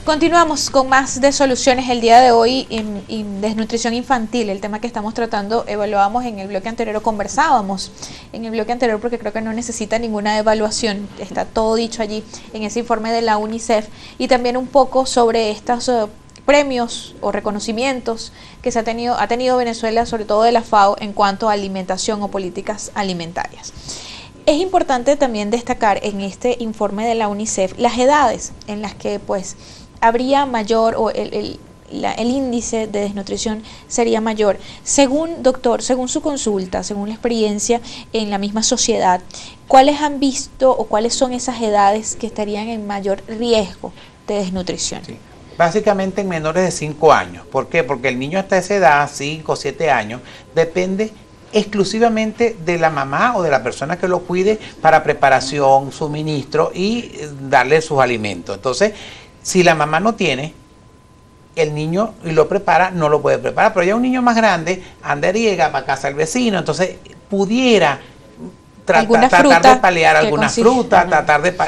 Continuamos con más de soluciones el día de hoy en desnutrición infantil, el tema que estamos tratando. Evaluábamos en el bloque anterior, o conversábamos en el bloque anterior, porque creo que no necesita ninguna evaluación, está todo dicho allí en ese informe de la UNICEF, y también un poco sobre estos premios o reconocimientos que ha tenido Venezuela, sobre todo de la FAO, en cuanto a alimentación o políticas alimentarias. Es importante también destacar en este informe de la UNICEF las edades en las que pues habría mayor, o el índice de desnutrición sería mayor. Según, doctor, según su consulta, según la experiencia en la misma sociedad, ¿cuáles han visto o cuáles son esas edades que estarían en mayor riesgo de desnutrición? Sí. Básicamente en menores de 5 años. ¿Por qué? Porque el niño hasta esa edad, 5 o 7 años, depende exclusivamente de la mamá o de la persona que lo cuide para preparación, suministro y darle sus alimentos. Entonces, si la mamá no tiene, el niño y lo prepara, no lo puede preparar. Pero ya un niño más grande anda, llega para casa del vecino, entonces pudiera tratar de paliar alguna fruta,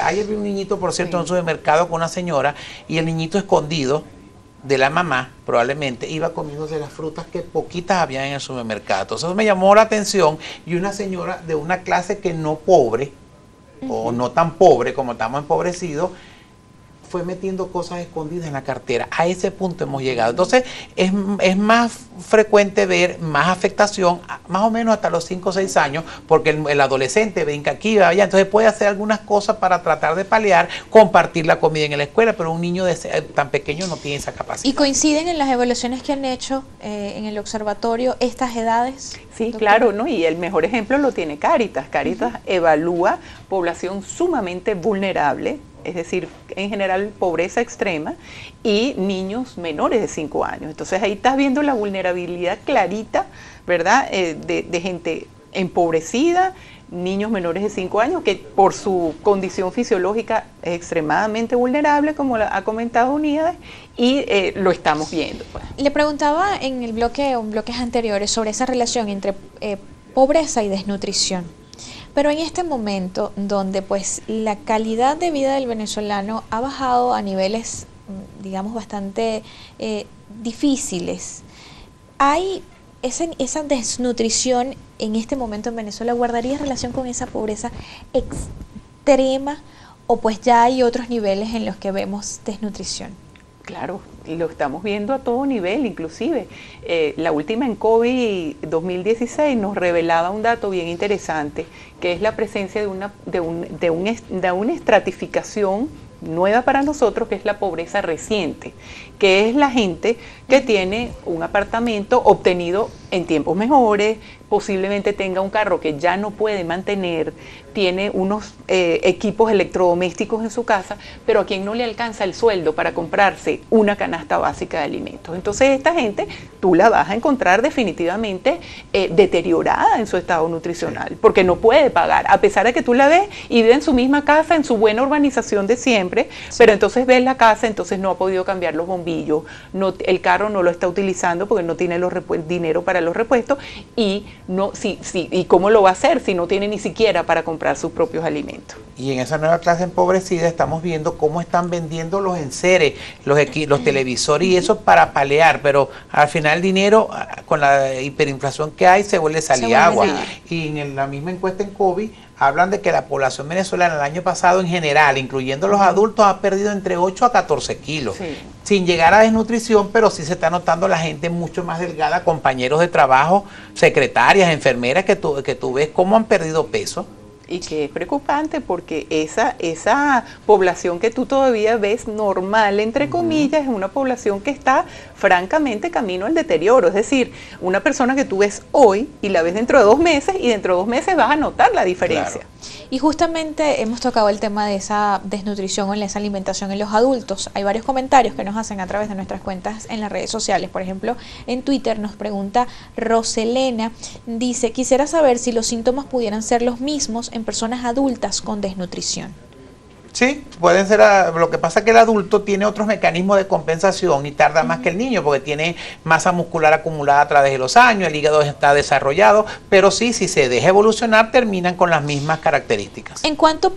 Ayer vi un niñito, por cierto, en un supermercado con una señora, y el niñito escondido de la mamá, probablemente, iba comiéndose las frutas que poquitas había en el supermercado. Entonces eso me llamó la atención, y una señora de una clase que no pobre, o no tan pobre como estamos empobrecidos, fue metiendo cosas escondidas en la cartera. A ese punto hemos llegado. Entonces, es más frecuente ver más afectación, más o menos hasta los 5 o 6 años, porque el adolescente brinca aquí, va allá, entonces puede hacer algunas cosas para tratar de paliar, compartir la comida en la escuela, pero un niño tan pequeño no tiene esa capacidad. ¿Y coinciden en las evaluaciones que han hecho en el observatorio estas edades? Sí, doctor? claro, ¿no? Y el mejor ejemplo lo tiene Cáritas. Cáritas evalúa población sumamente vulnerable, es decir, en general pobreza extrema, y niños menores de 5 años. Entonces ahí estás viendo la vulnerabilidad clarita, ¿verdad? De gente empobrecida, niños menores de 5 años, que por su condición fisiológica es extremadamente vulnerable, como ha comentado Unidas, y lo estamos viendo. Pues. Le preguntaba en el bloque o en bloques anteriores sobre esa relación entre pobreza y desnutrición. Pero en este momento donde pues la calidad de vida del venezolano ha bajado a niveles, digamos, bastante difíciles, ¿hay esa desnutrición en este momento en Venezuela? ¿Guardaría relación con esa pobreza extrema, o pues ya hay otros niveles en los que vemos desnutrición? Claro, lo estamos viendo a todo nivel, inclusive. La última en COVID 2016 nos revelaba un dato bien interesante, que es la presencia de una estratificación nueva para nosotros, que es la pobreza reciente, que es la gente que tiene un apartamento obtenido en tiempos mejores, posiblemente tenga un carro que ya no puede mantener, tiene unos equipos electrodomésticos en su casa, pero a quien no le alcanza el sueldo para comprarse una canasta básica de alimentos. Entonces esta gente tú la vas a encontrar definitivamente deteriorada en su estado nutricional, porque no puede pagar, a pesar de que tú la ves y vive en su misma casa, en su buena urbanización de siempre, pero entonces ves la casa, entonces no ha podido cambiar los bombillos, el carro no lo está utilizando porque no tiene el dinero para los repuestos, y ¿y cómo lo va a hacer si no tiene ni siquiera para comprar sus propios alimentos? Y en esa nueva clase empobrecida estamos viendo cómo están vendiendo los enseres, los televisores y eso para palear, pero al final el dinero, con la hiperinflación que hay, se vuelve salir agua. Y en la misma encuesta en COVID hablan de que la población venezolana el año pasado en general, incluyendo los adultos, ha perdido entre 8 a 14 kilos. Sí. Sin llegar a desnutrición, pero sí se está notando la gente mucho más delgada, compañeros de trabajo, secretarias, enfermeras, que tú ves cómo han perdido peso. Y que es preocupante, porque esa población que tú todavía ves normal, entre comillas, es una población que está francamente camino al deterioro. Es decir, una persona que tú ves hoy y la ves dentro de 2 meses, y dentro de 2 meses vas a notar la diferencia. Claro. Y justamente hemos tocado el tema de esa desnutrición o esa alimentación en los adultos. Hay varios comentarios que nos hacen a través de nuestras cuentas en las redes sociales. Por ejemplo, en Twitter nos pregunta Roselena, dice: quisiera saber si los síntomas pudieran ser los mismos en personas adultas con desnutrición. Sí, pueden ser, lo que pasa es que el adulto tiene otros mecanismos de compensación y tarda más que el niño porque tiene masa muscular acumulada a través de los años, el hígado está desarrollado, pero sí, si se deja evolucionar, terminan con las mismas características. ¿En cuánto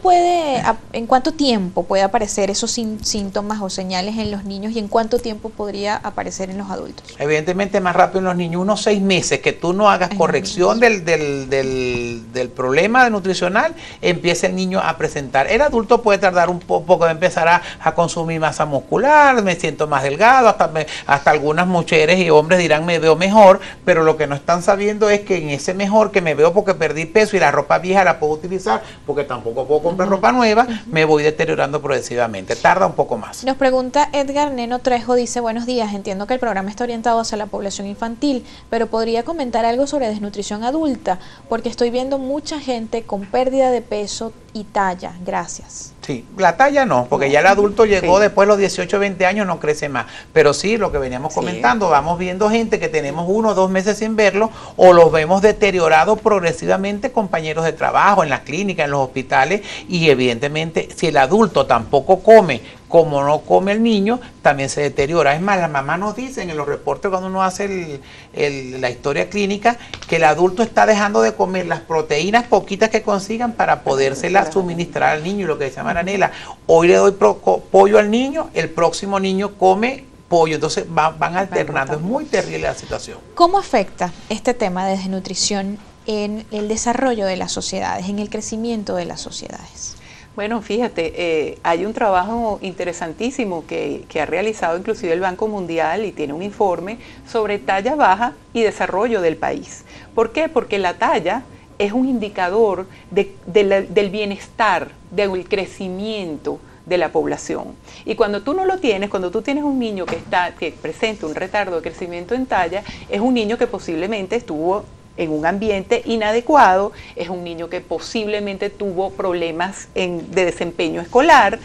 tiempo puede aparecer esos síntomas o señales en los niños y en cuánto tiempo podría aparecer en los adultos? Evidentemente más rápido en los niños, unos 6 meses que tú no hagas corrección del problema nutricional, empieza el niño a presentar. El adulto puede tardar un poco de empezar a consumir masa muscular, me siento más delgado, hasta algunas mujeres y hombres dirán me veo mejor, pero lo que no están sabiendo es que en ese mejor que me veo porque perdí peso y la ropa vieja la puedo utilizar porque tampoco puedo comprar ropa nueva, me voy deteriorando progresivamente, tarda un poco más. Nos pregunta Edgar Neno Trejo, dice buenos días, entiendo que el programa está orientado hacia la población infantil, pero podría comentar algo sobre desnutrición adulta, porque estoy viendo mucha gente con pérdida de peso y talla, gracias. Sí, la talla no, porque ya el adulto llegó después de los 18, 20 años, no crece más. Pero sí, lo que veníamos comentando, vamos viendo gente que tenemos 1 o 2 meses sin verlo o los vemos deteriorados progresivamente, compañeros de trabajo, en las clínicas, en los hospitales, y evidentemente si el adulto tampoco come como no come el niño, también se deteriora. Es más, las mamás nos dicen en los reportes cuando uno hace la historia clínica que el adulto está dejando de comer las proteínas poquitas que consigan para podérselas suministrar al niño. Y lo que decía Maranela, hoy le doy pollo al niño, el próximo niño come pollo, entonces van alternando. Es muy terrible la situación. ¿Cómo afecta este tema de desnutrición en el desarrollo de las sociedades, en el crecimiento de las sociedades? Bueno, fíjate, hay un trabajo interesantísimo que ha realizado inclusive el Banco Mundial y tiene un informe sobre talla baja y desarrollo del país. ¿Por qué? Porque la talla es un indicador del bienestar, del crecimiento de la población. Y cuando tú no lo tienes, cuando tú tienes un niño que presenta un retardo de crecimiento en talla, es un niño que posiblemente estuvo en un ambiente inadecuado, es un niño que posiblemente tuvo problemas de desempeño escolar,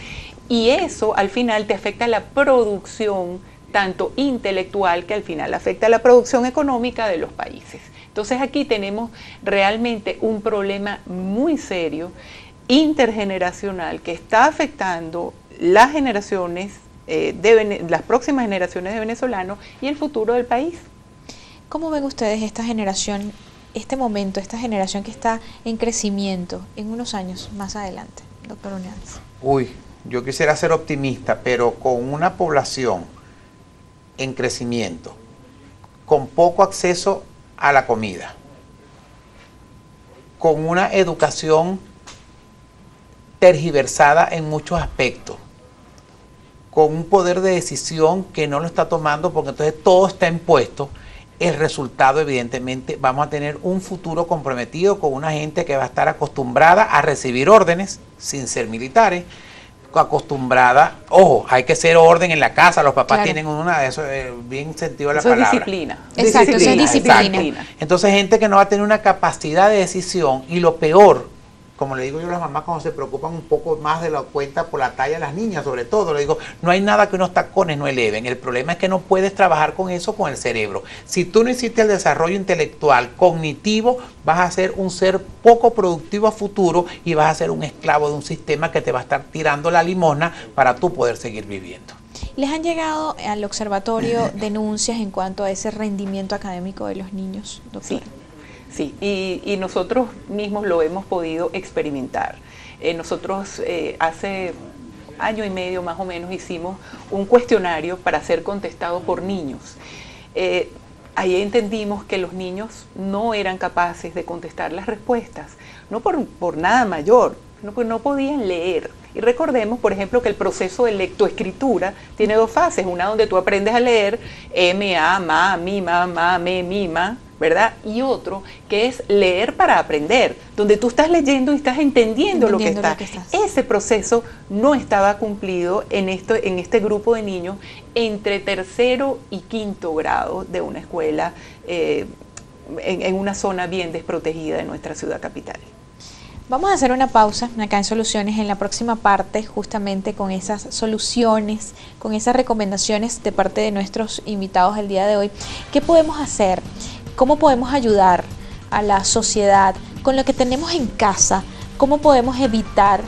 y eso al final te afecta la producción tanto intelectual, que al final afecta la producción económica de los países. Entonces aquí tenemos realmente un problema muy serio, intergeneracional, que está afectando las generaciones, las próximas generaciones de venezolanos y el futuro del país. ¿Cómo ven ustedes esta generación, este momento, esta generación que está en crecimiento en unos años más adelante, doctor Unanz? Uy, yo quisiera ser optimista, pero con una población en crecimiento, con poco acceso a la comida, con una educación tergiversada en muchos aspectos, con un poder de decisión que no lo está tomando porque entonces todo está impuesto, el resultado evidentemente vamos a tener un futuro comprometido con una gente que va a estar acostumbrada a recibir órdenes sin ser militares, acostumbrada, ojo, hay que ser orden en la casa, los papás tienen una de eso, bien sentido de la palabra. Eso es disciplina. Exacto, eso es disciplina. Entonces gente que no va a tener una capacidad de decisión y lo peor, como le digo yo a las mamás cuando se preocupan un poco más de la cuenta por la talla de las niñas, sobre todo, le digo, no hay nada que unos tacones no eleven, el problema es que no puedes trabajar con eso con el cerebro. Si tú no hiciste el desarrollo intelectual, cognitivo, vas a ser un ser poco productivo a futuro y vas a ser un esclavo de un sistema que te va a estar tirando la limosna para tú poder seguir viviendo. ¿Les han llegado al observatorio denuncias en cuanto a ese rendimiento académico de los niños, doctora? Sí, y nosotros mismos lo hemos podido experimentar. Nosotros hace 1 año y medio más o menos hicimos un cuestionario para ser contestado por niños. Ahí entendimos que los niños no eran capaces de contestar las respuestas, no por nada mayor, no podían leer. Y recordemos, por ejemplo, que el proceso de lectoescritura tiene 2 fases, una donde tú aprendes a leer M, A, ma, mi, ma, me, mi, ma, ¿verdad? Y otro que es leer para aprender, donde tú estás leyendo y estás entendiendo lo que está. Ese proceso no estaba cumplido en este grupo de niños entre 3º y 5º grado de una escuela en una zona bien desprotegida de nuestra ciudad capital. Vamos a hacer una pausa acá en Soluciones, en la próxima parte, justamente con esas soluciones, con esas recomendaciones de parte de nuestros invitados el día de hoy. ¿Qué podemos hacer? ¿Cómo podemos ayudar a la sociedad con lo que tenemos en casa? ¿Cómo podemos evitar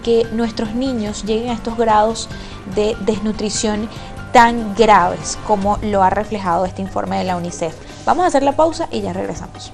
que nuestros niños lleguen a estos grados de desnutrición tan graves como lo ha reflejado este informe de la UNICEF. Vamos a hacer la pausa y ya regresamos.